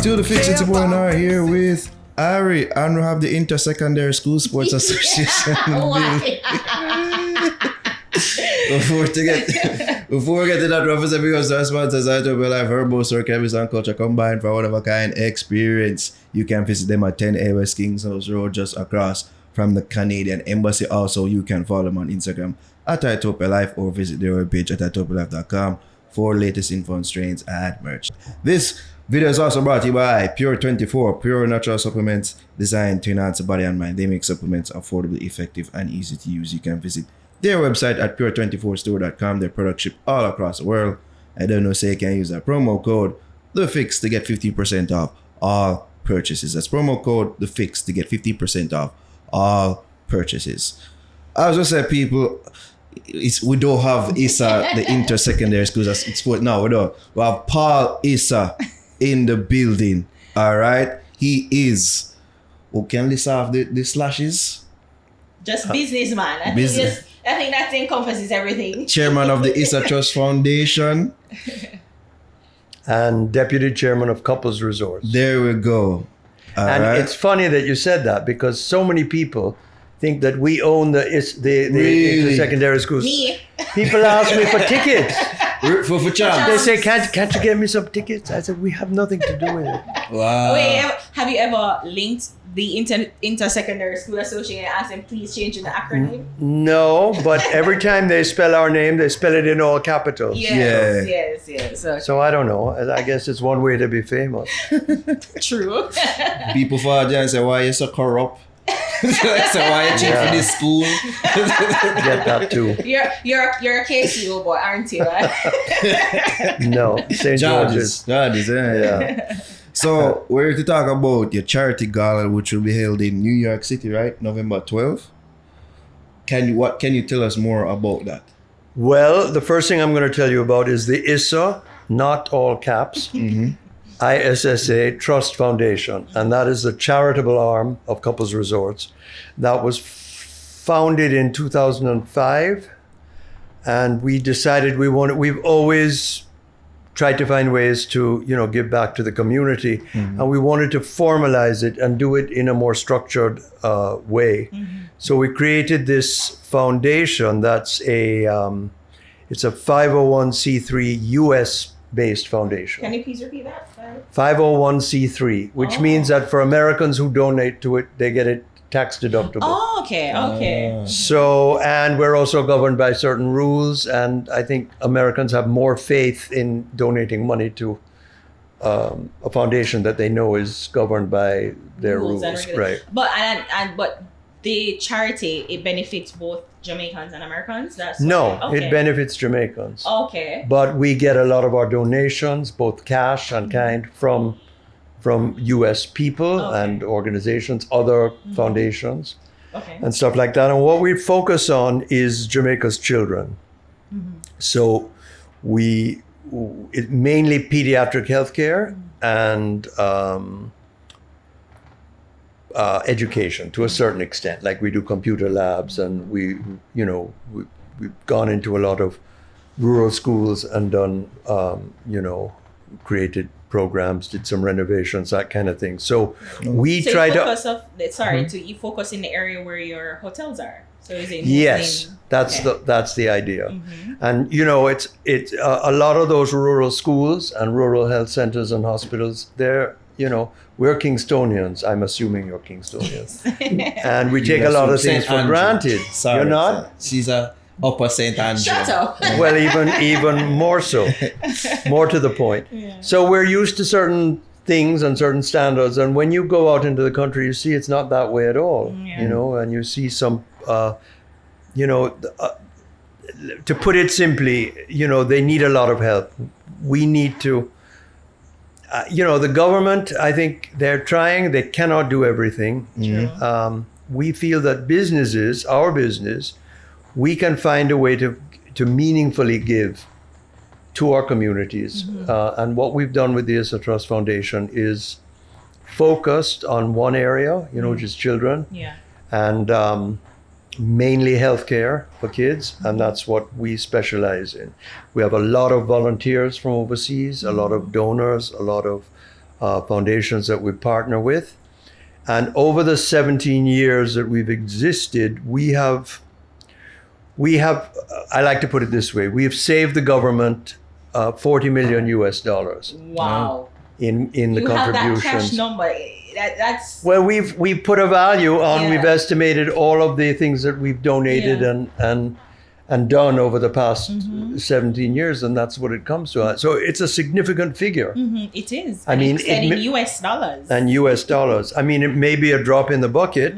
Still the Fix It Boy now here with Ari, and we have the Inter-Secondary School Sports Association. Before we get to that, Professor, because our sponsors are Entrepreneurial Life, Herbal, Sir Chemist, and Culture combined for one of a kind experience. You can visit them at 10 West Kings House Road, just across from the Canadian Embassy. Also, you can follow them on Instagram at Utopia Life or visit their webpage at utopialife.com for latest info on strains and merch. This video is also brought to you by Pure 24, pure natural supplements designed to enhance the body and mind. They make supplements affordable, effective, and easy to use. You can visit their website at pure24store.com. Their products ship all across the world. I don't know, say you can use that promo code The Fix to get 15% off all purchases. That's promo code The Fix to get 15% off all purchases. I was just saying, people, we don't have Issa, the Inter-Secondary Schools as sport now. We don't. We have Paul Issa in the building. All right, he is. Who can list off the slashes? Just businessman. I think that encompasses everything. Chairman of the Issa Trust Foundation. And Deputy Chairman of Couples Resorts. There we go. All right. It's funny that you said that, because so many people think that we own the Really? secondary schools. Me. People ask me for tickets. For chance. They say, can't you get me some tickets? I said, we have nothing to do with it. Wow. Wait, have you ever linked the Inter-Secondary School Association and asked them please change the acronym? No, but every time they spell our name, they spell it in all capitals. Yes. So I don't know. I guess it's one way to be famous. True. People for and say, why you so corrupt? So why you cheat for this school? Get that too. You're a KCO boy, aren't you? No, St. George's. Yeah. So we're here to talk about your charity gala, which will be held in New York City, right? November 12th. What can you tell us more about that? Well, the first thing I'm going to tell you about is the Issa, not all caps, ISSA Trust Foundation. And that is the charitable arm of Couples Resorts. That was founded in 2005. And we decided we've always tried to find ways to, give back to the community. And we wanted to formalize it and do it in a more structured way. So we created this foundation that's it's a 501c3 US-based foundation. Can you please repeat that? 501c3, which means that for Americans who donate to it, they get it tax deductible. Oh, okay. So, and we're also governed by certain rules, and I think Americans have more faith in donating money to a foundation that they know is governed by their rules. Right. But the charity, it benefits both Jamaicans and Americans? It benefits Jamaicans. Okay. But we get a lot of our donations, both cash and kind, from US people and organizations, other foundations, and stuff like that. And what we focus on is Jamaica's children. So it mainly pediatric healthcare and education to a certain extent. Like we do computer labs, and we've gone into a lot of rural schools and done, created programs, did some renovations, that kind of thing. So we try to you focus in the area where your hotels are. So is it that's the idea. And it's a lot of those rural schools and rural health centers and hospitals, they're we're Kingstonians. I'm assuming you're Kingstonians. And we take a lot of things for granted. Sorry, you're not? She's a Upper St. Andrew. Shut up. Well, even more so. More to the point. Yeah. So we're used to certain things and certain standards. And when you go out into the country, you see it's not that way at all. And you see some, to put it simply, they need a lot of help. We need to, the government, I think they're trying, they cannot do everything. We feel that businesses, our business, we can find a way to meaningfully give to our communities. And what we've done with the Issa Trust Foundation is focused on one area, which is children. And mainly healthcare for kids, and that's what we specialize in. We have a lot of volunteers from overseas, a lot of donors, a lot of foundations that we partner with. And over the 17 years that we've existed, we have, I like to put it this way, we have saved the government 40 million US dollars Wow. in the You have that contributions. cash number. That's Well, we've put a value on. Yeah. We've estimated all of the things that we've donated Yeah. and done over the past Mm-hmm. 17 years, and that's what it comes to. So it's a significant figure. it is. I And mean, it's said it in ma- US dollars. And US dollars. I mean, it may be a drop in the bucket,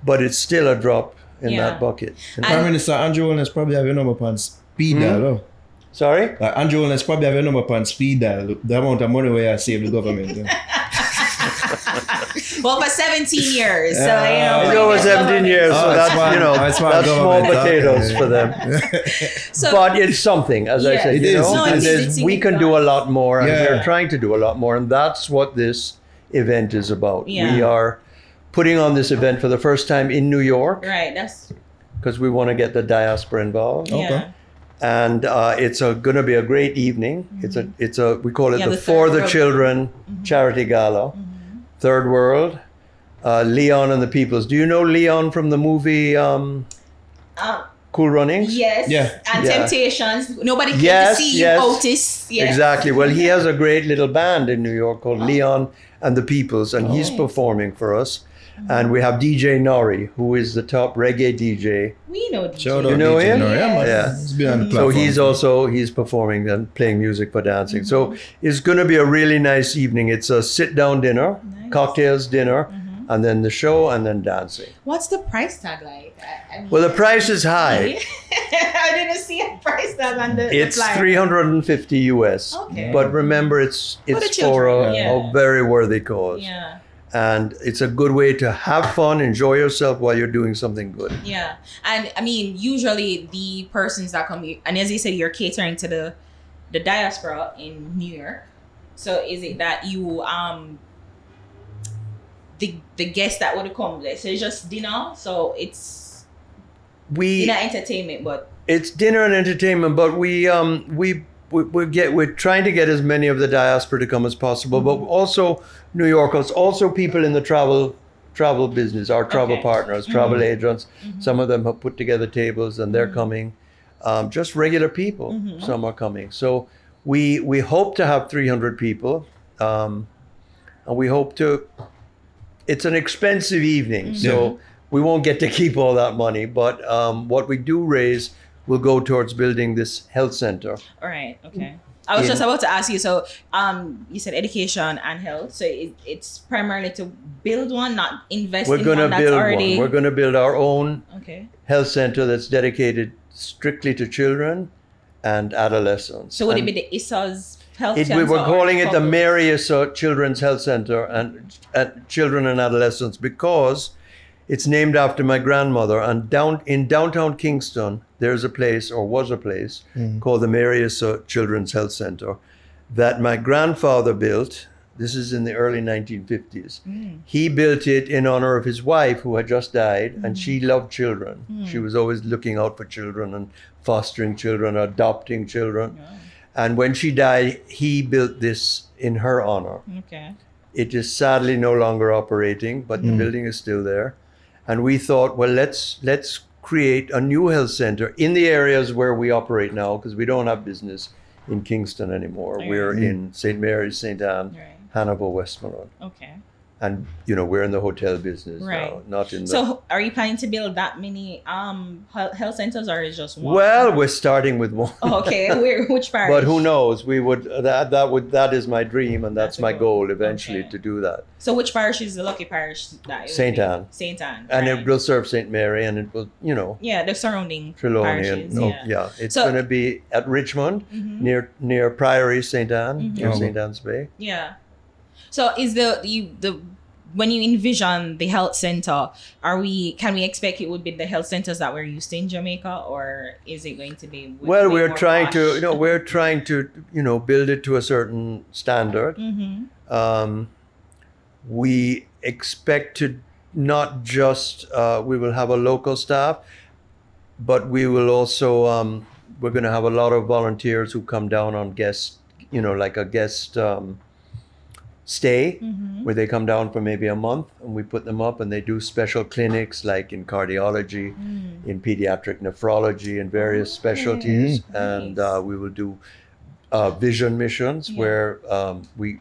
but it's still a drop in Yeah. that bucket. Prime Minister Andrew Holness probably have your number upon speed dial. Oh. Sorry? Like Andrew Holness probably have your number upon speed dial. The amount of money where I save the government. Yeah. Well, for 17 years. So, It's over 17 years, so Oh, that's, smart. that's Smart small government. potatoes Okay. for them. So, But it's something, as I Yeah. said, It you is. know, No, and it's there's- we can do a lot more, and Yeah. we're trying to do a lot more, and that's what this event is about. Yeah. We are putting on this event for the first time in New York right, that's, because we want to get the diaspora involved, Okay. yeah. and it's going to be a great evening. It's a we call it Yeah, the the For Third the World. Children Charity Gala, Third World. Leon and the Peoples. Do you know Leon from the movie Cool Runnings? Yes. Yeah. And Yeah. Temptations. Nobody came Yes, to see yes. you, Otis. Yeah. Exactly. Well, he has a great little band in New York called Leon and the Peoples, and he's Nice. performing for us. And we have DJ Nori, who is the top reggae DJ. We know DJ. Shout You out know DJ him? Nori. Yeah, man. Yeah. He's been on the So platform. he's performing and playing music for dancing. So it's going to be a really nice evening. It's a sit-down dinner, Nice. cocktails dinner, and then the show, and then dancing. What's the price tag like? I mean, Well, the price is high. I didn't see a price tag on the It's flyer. 350 US. Okay. But remember, it's the for children, yeah. a very worthy cause. Yeah. And it's a good way to have fun, enjoy yourself while you're doing something good. Yeah. And I mean, usually the persons that come here, and as you said, you're catering to the diaspora in New York. So is it that you the guests that would come there? So it's just dinner. So it's dinner entertainment, but It's dinner and entertainment, but we're trying to get as many of the diaspora to come as possible, but also New Yorkers, also people in the travel business, our travel Okay. partners, travel agents. Some of them have put together tables and they're coming. Just regular people, some are coming. So we hope to have 300 people, and we hope to. It's an expensive evening, so we won't get to keep all that money. But what we do raise will go towards building this health center. all right, okay. I was just about to ask you. So, you said education and health. So it's primarily to build one, not invest We're in going to one that's build already. one. We're going to build our own Okay. health center that's dedicated strictly to children and adolescents. So would it And be the Issa's health we center? were or calling it the Couples? Mary Issa Children's Health Center and children and adolescents because it's named after my grandmother. And in downtown Kingston, there's a place, or was a place, called the Mary Issa Children's Health Center that my grandfather built. This is in the early 1950s. He built it in honor of his wife who had just died, and she loved children. She was always looking out for children and fostering children, adopting children. And when she died, he built this in her honor. Okay. It is sadly no longer operating, but the building is still there. And we thought, well, let's create a new health center in the areas where we operate now, because we don't have business in Kingston anymore. Right. We're in St. Mary's, St. Anne, Right. Hannibal, Westmoreland. Okay. And, we're in the hotel business Right. now, not in the... So are you planning to build that many health centers, or is just one? Well, we're starting with one. Oh, okay. Which part? But who knows? We would that is my dream, and that's That's a my goal. goal eventually Okay. to do that. So which parish is the lucky parish that it would Saint be? Anne. Saint Anne. And right. it will serve St. Mary, and it will, Yeah, the surrounding Trelawney, parishes. and Yeah. it's So- going to be at Richmond, near Priory, St. Anne, near St. Anne's Bay. Yeah. So is the when you envision the health center, can we expect it would be the health centers that we're used to in Jamaica, or is it going to be Well, way we're more trying posh? to build it to a certain standard. We expect to not just we will have a local staff, but we will also we're going to have a lot of volunteers who come down on guest, like a guest stay where they come down for maybe a month, and we put them up, and they do special clinics like in cardiology, in pediatric nephrology, and various specialties. And we will do vision missions where we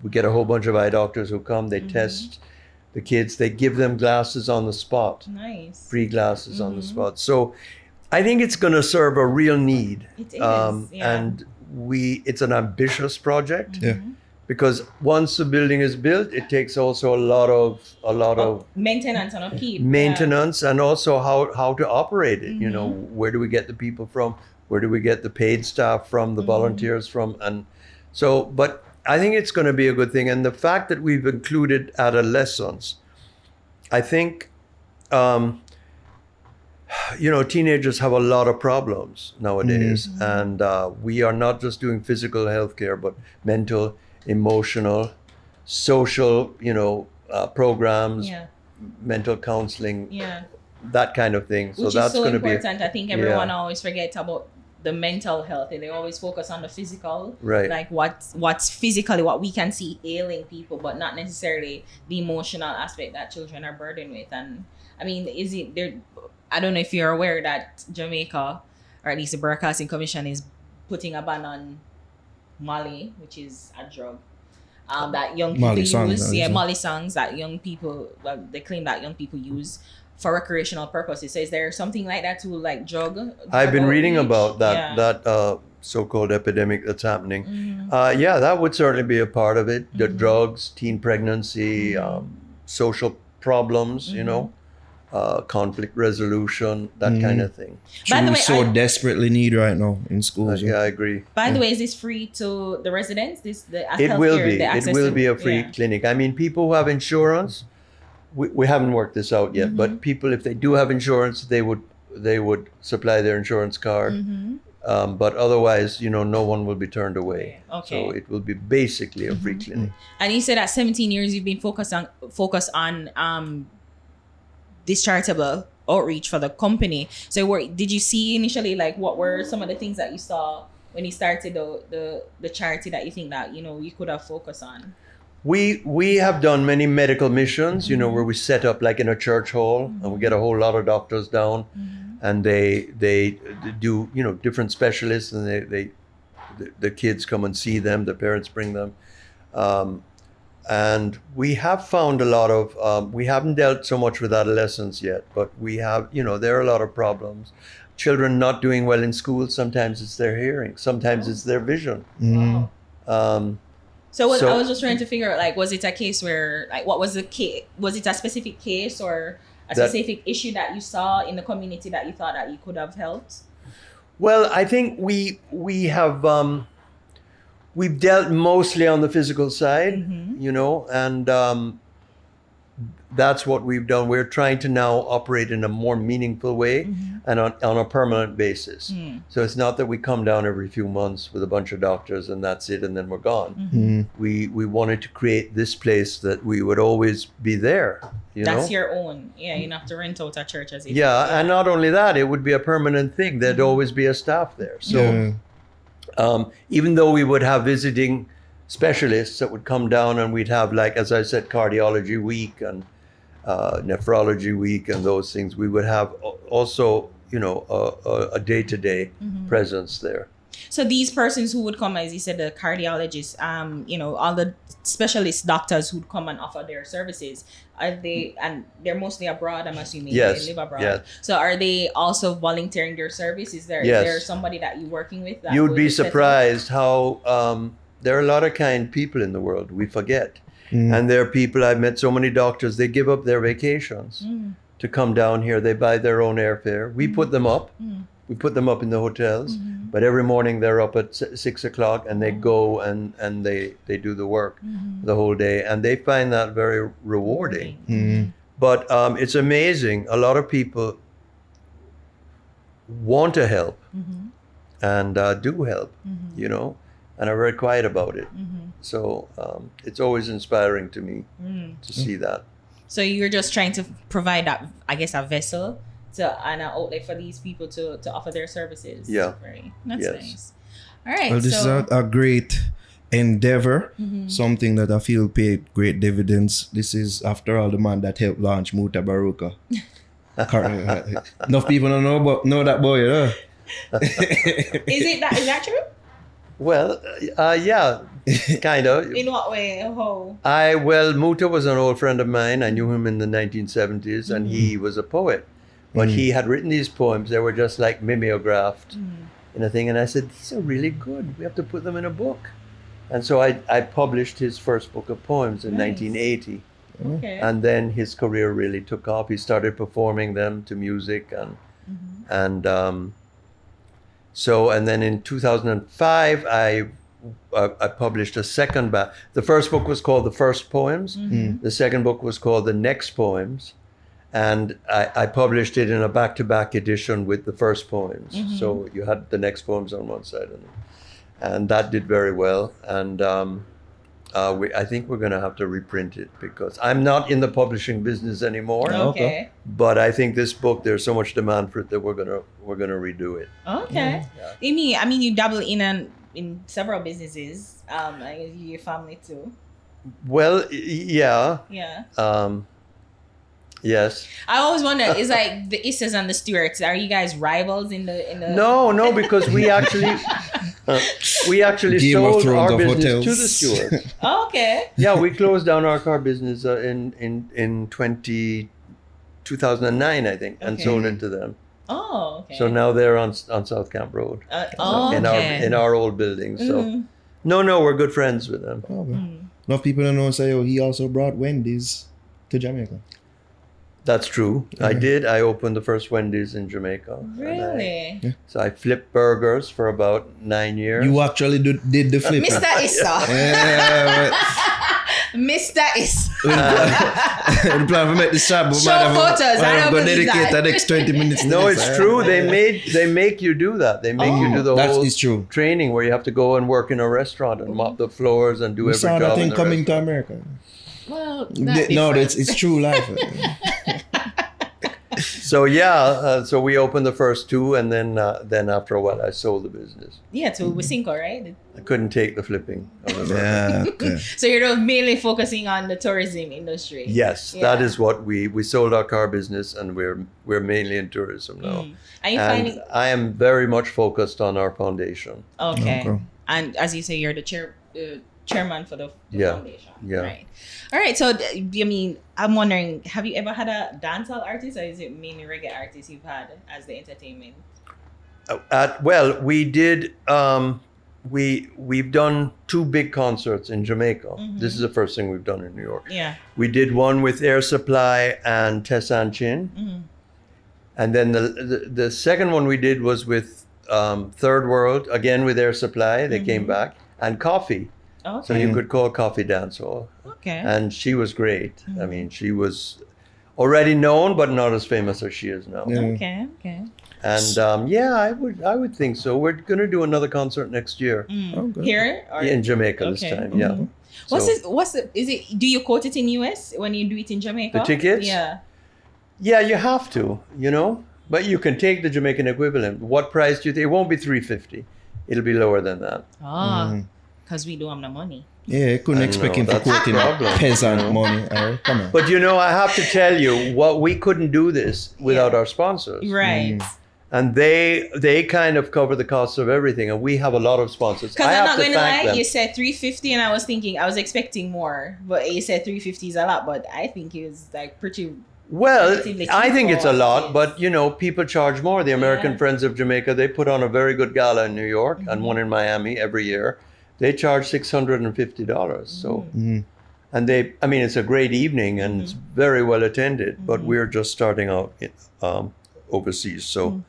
get a whole bunch of eye doctors who come. They test the kids. They give them glasses on the spot. Nice. Free glasses on the spot. So I think it's going to serve a real need. It is. And it's an ambitious project. Yeah. Because once the building is built, it takes also a lot of maintenance and upkeep. Maintenance, and also how to operate it. You know, where do we get the people from? Where do we get the paid staff from, the volunteers from? And so, but I think it's going to be a good thing. And the fact that we've included adolescents, I think, you know, teenagers have a lot of problems nowadays. And we are not just doing physical health care, but mental, emotional, social, you know, programs, mental counseling, that kind of thing. So Which that's is so going to be important. I think everyone always forgets about the mental health, and they always focus on the physical, right? Like what's physically what we can see ailing people, but not necessarily the emotional aspect that children are burdened with. And I mean, is it there? I don't know if you're aware that Jamaica, or at least the Broadcasting Commission, is putting a ban on Molly, which is a drug that young people Molly use. songs, Molly songs that young people, well, they claim that young people use for recreational purposes. So is there something like that to like drug I've been reading outreach? about that so-called epidemic that's happening. That would certainly be a part of it. The drugs, teen pregnancy, social problems, you know, conflict resolution, that kind of thing. By the we way, so desperately need right now in schools. Yeah, I agree. By the way, is this free to the residents? It will be. It will be a free clinic. I mean, people who have insurance, we haven't worked this out yet, but people, if they do have insurance, they would supply their insurance card. But otherwise, you know, no one will be turned away. Okay. So it will be basically a free clinic. And you said that 17 years you've been focused on this charitable outreach for the company. So did you see initially, like, what were some of the things that you saw when you started the charity that you think that, you know, you could have focused on? We have done many medical missions, you know, where we set up like in a church hall, and we get a whole lot of doctors down, and they do, you know, different specialists, and the kids come and see them, the parents bring them. And we have found a lot of, we haven't dealt so much with adolescents yet, but we have, you know, there are a lot of problems. Children not doing well in school, sometimes it's their hearing, sometimes it's their vision. Wow. So I was just trying to figure out, like, was it a case where, like, what was the case? Was it a specific case or a specific issue that you saw in the community that you thought that you could have helped? Well, I think we have, we've dealt mostly on the physical side, you know, and that's what we've done. We're trying to now operate in a more meaningful way and on a permanent basis. So it's not that we come down every few months with a bunch of doctors and that's it, and then we're gone. We wanted to create this place that we would always be there. That's your own. Yeah, you don't have to rent out a church as and not only that, it would be a permanent thing. There'd always be a staff there. So even though we would have visiting specialists that would come down, and we'd have, like, as I said, cardiology week and nephrology week and those things, we would have also, you know, a day-to-day presence there. So these persons who would come, as you said, the cardiologists, you know, all the specialist doctors who'd come and offer their services, and they're mostly abroad, I'm assuming. Yes. They live abroad. Yes. So are they also volunteering their service? Is there somebody that you're working with? That You'd be surprised how there are a lot of kind people in the world. We forget. And there are people, I've met so many doctors, they give up their vacations to come down here. They buy their own airfare. We put them up. We put them up in the hotels. But every morning they're up at 6 o'clock, and they go and they do the work the whole day. And they find that very rewarding. But it's amazing. A lot of people want to help and do help, you know, and are very quiet about it. So it's always inspiring to me to see that. So you're just trying to provide that, I guess, a vessel and an outlet for these people to offer their services. Yeah. That's nice. All right. Well, this is a great endeavor, something that I feel paid great dividends. This is, after all, the man that helped launch Mutabaruka. Enough people don't know that boy, you know? Is that true? Well, yeah, kind of. In what way? How? Well, Muta was an old friend of mine. I knew him in the 1970s, and he was a poet. But he had written these poems. They were just like mimeographed in a thing. And I said, these are really good. We have to put them in a book. And so I published his first book of poems in 1980. Okay. And then his career really took off. He started performing them to music. And then in 2005, I published a second batch. The first book was called The First Poems. The second book was called The Next Poems. And I published it in a back-to-back edition with the first poems. So you had the next poems on one side, and that did very well. And I think we're going to have to reprint it because I'm not in the publishing business anymore. Okay. But I think this book, there's so much demand for it that we're gonna redo it. Okay. I mean, you dabble in several businesses. Your family too. Well, yeah. Yeah. Yes. I always wonder, is like the Issas and the Stewarts, are you guys rivals in the No, because we actually Game of sold Thrones our of business hotels. to the Stewarts. Oh, okay. Yeah, we closed down our car business in 2009, I think, and Okay. sold it to them. Oh, okay. So now they're on South Camp Road okay. in our old building. So no, we're good friends with them. Enough people don't know, say, he also brought Wendy's to Jamaica. That's true. I did. I opened the first Wendy's in Jamaica. Really? So I flipped burgers for about 9 years. You actually did the flip. Mr. Issa. Yeah, Mr. Issa. the plan to make the shop. Show photos. I don't going to believe dedicate that. the next 20 minutes. to No, this. it's true. They make you do that. They make you do the That whole is true. training where you have to go and work in a restaurant and mop the floors and do We every saw job that in thing the coming to restaurant. America. Well, No, it's true life. So so we opened the first two, and then after a while I sold the business. yeah, to Wisinko, right? I couldn't take the flipping of the burger. Yeah, okay. So you're mainly focusing on the tourism industry. Yes, Yeah. that is what we sold our car business, and we're mainly in tourism now. Are you And finding? I am very much focused on our foundation. Okay. Okay. And as you say, you're the chairman for the Yeah. foundation. Yeah. Right. All right. So, I mean, I'm wondering, have you ever had a dancehall artist, or is it mainly reggae artists you've had as the entertainment? Well, we did. We've done two big concerts in Jamaica. This is the first thing we've done in New York. Yeah. We did one with Air Supply and Tessan Chin. And then the second one we did was with Third World, again with Air Supply. They came back. And Coffee. Okay. So you could call Coffee Dancehall. Okay. And she was great. I mean, she was already known, but not as famous as she is now. Yeah. Okay. Okay. And I would think so. We're going to do another concert next year Okay. Here or in Jamaica this Okay. time. Yeah. Do you quote it in US when you do it in Jamaica? The tickets? Yeah. Yeah, you have to, but you can take the Jamaican equivalent. What price do you think? It won't be $350. It'll be lower than that. Because we don't have the money. Yeah, you couldn't I expect know, him to that's the quote in problem, peasant money. All right, come on. But I have to tell you, we couldn't do this without our sponsors. Right. And they kind of cover the costs of everything, and we have a lot of sponsors. Because I I'm have not to going to thank lie, them. you said 350 and I was expecting more. But you said 350 is a lot, but I think it was like pretty. Well, relatively I cheap think it's a for lot, artists. but people charge more. The American Yeah. Friends of Jamaica, they put on a very good gala in New York and one in Miami every year. They charge $650. So, and it's a great evening and it's very well attended. But we're just starting out overseas, so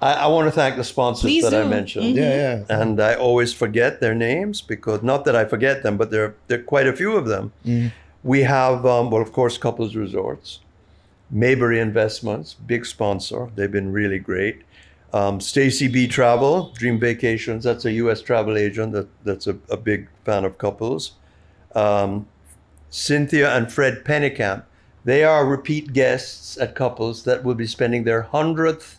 I want to thank the sponsors Please that I do. mentioned. Yeah. And I always forget their names because not that I forget them, but there are quite a few of them. We have, of course, Couples Resorts, Maybury Investments, big sponsor. They've been really great. Stacy B Travel, Dream Vacations. That's a U.S. travel agent that's a big fan of couples. Cynthia and Fred Pennicamp. They are repeat guests at Couples that will be spending their 100th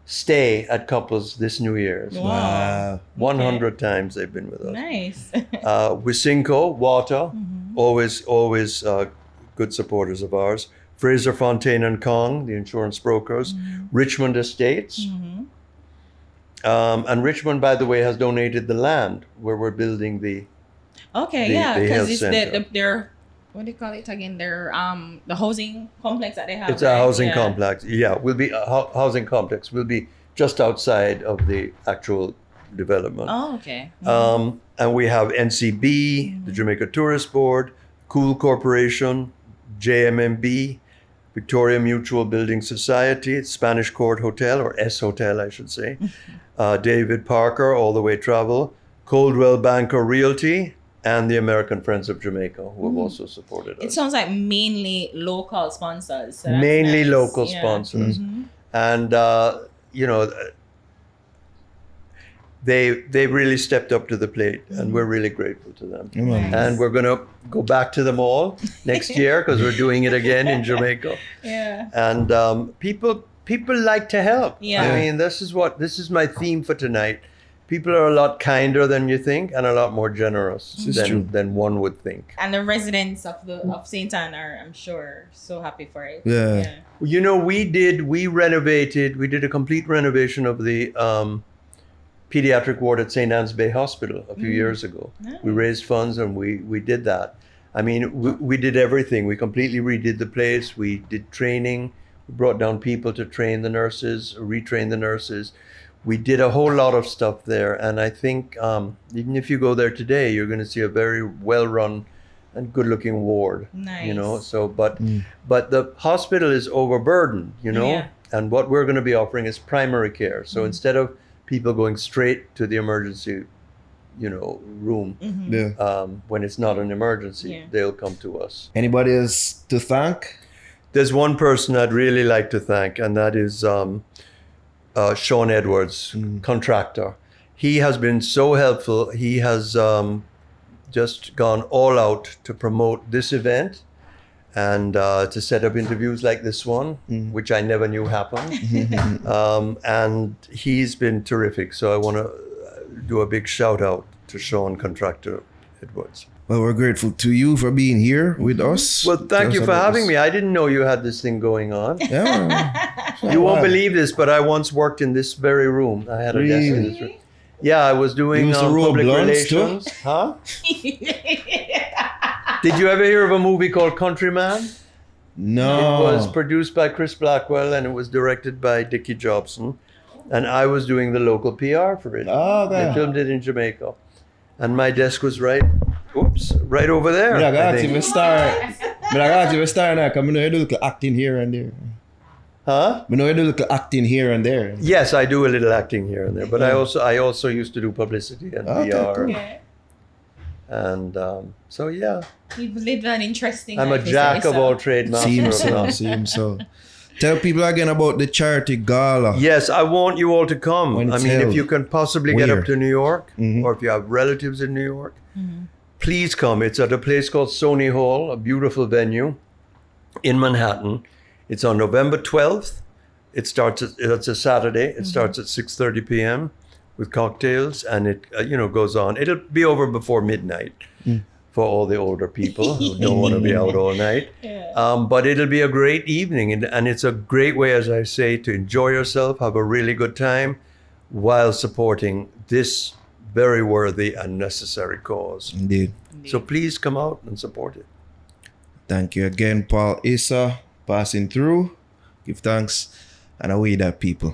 stay at couples this New Year's. Wow. 100 times they've been with us. Nice. Wisinco, Water, always good supporters of ours. Fraser Fontaine and Kong, the insurance brokers. Richmond Estates. And Richmond, by the way, has donated the land where we're building the Okay, the- yeah, the because health it's center. their what do you call it again? Their the housing complex that they have. It's a right? housing Yeah. complex. Yeah, will be a housing complex. Will be just outside of the actual development. Oh, okay. And we have NCB, the Jamaica Tourist Board, Cool Corporation, JMMB, Victoria Mutual Building Society, Spanish Court Hotel, or S Hotel, I should say, David Parker, All the Way Travel, Coldwell Banker Realty, and the American Friends of Jamaica, who have also supported us. It sounds like mainly local sponsors. So that's Mainly nice. local Yeah. sponsors. And, they really stepped up to the plate, and we're really grateful to them. Nice. And we're going to go back to them all next year because we're doing it again in Jamaica. Yeah. And people like to help. Yeah. I mean, this is my theme for tonight. People are a lot kinder than you think, and a lot more generous true. than one would think. And the residents of St. Anne are, I'm sure, so happy for it. Yeah. You know, we did a complete renovation of the pediatric ward at St. Anne's Bay Hospital a few years ago. Nice. We raised funds and we did that. I mean, we did everything. We completely redid the place. We did training. We brought down people to train the nurses, retrain the nurses. We did a whole lot of stuff there. And I think even if you go there today, you're going to see a very well-run and good-looking ward. Nice. You know, so but the hospital is overburdened, you know, Yeah. and what we're going to be offering is primary care. So instead of people going straight to the emergency, room Yeah. when it's not an emergency, Yeah. they'll come to us. Anybody else to thank? There's one person I'd really like to thank, and that is Sean Edwards, contractor. He has been so helpful. He has just gone all out to promote this event and to set up interviews like this one, which I never knew happened. And he's been terrific. So I want to do a big shout out to Sean Contractor Edwards. Well, we're grateful to you for being here with us. Well, thank Tell you us for about having this. me. I didn't know you had this thing going on. Yeah. You won't believe this, but I once worked in this very room. I had a desk in this room. Yeah, I was doing You used to roll public blunts too? relations. Huh? Did you ever hear of a movie called Countryman? No. It was produced by Chris Blackwell and it was directed by Dickie Jobson. And I was doing the local PR for it. Oh, okay. They filmed it in Jamaica. And my desk was right over there. I I got think. you start now, because I know you do little acting here and there. Huh? I know you do little acting here and there. Yes, I do a little acting here and there, but I also used to do publicity and Okay, PR. cool. Yeah. And so yeah, You've lived an interesting I'm a life, Mr. jack of Issa. all trades, master Seems of so. none. Seems so. Tell people again about the charity gala. Yes, I want you all to come. When I it's mean, held. if you can possibly get Where? up to New York, Mhm. or if you have relatives in New York, please come. It's at a place called Sony Hall, a beautiful venue in Manhattan. It's on November 12th. It's a Saturday. It starts at 6:30 p.m. with cocktails, and it goes on. It'll be over before midnight for all the older people who don't want to be out all night. Yeah. But it'll be a great evening, and it's a great way, as I say, to enjoy yourself, have a really good time, while supporting this very worthy and necessary cause. Indeed. So please come out and support it. Thank you again, Paul Issa, passing through. Give thanks and away that people.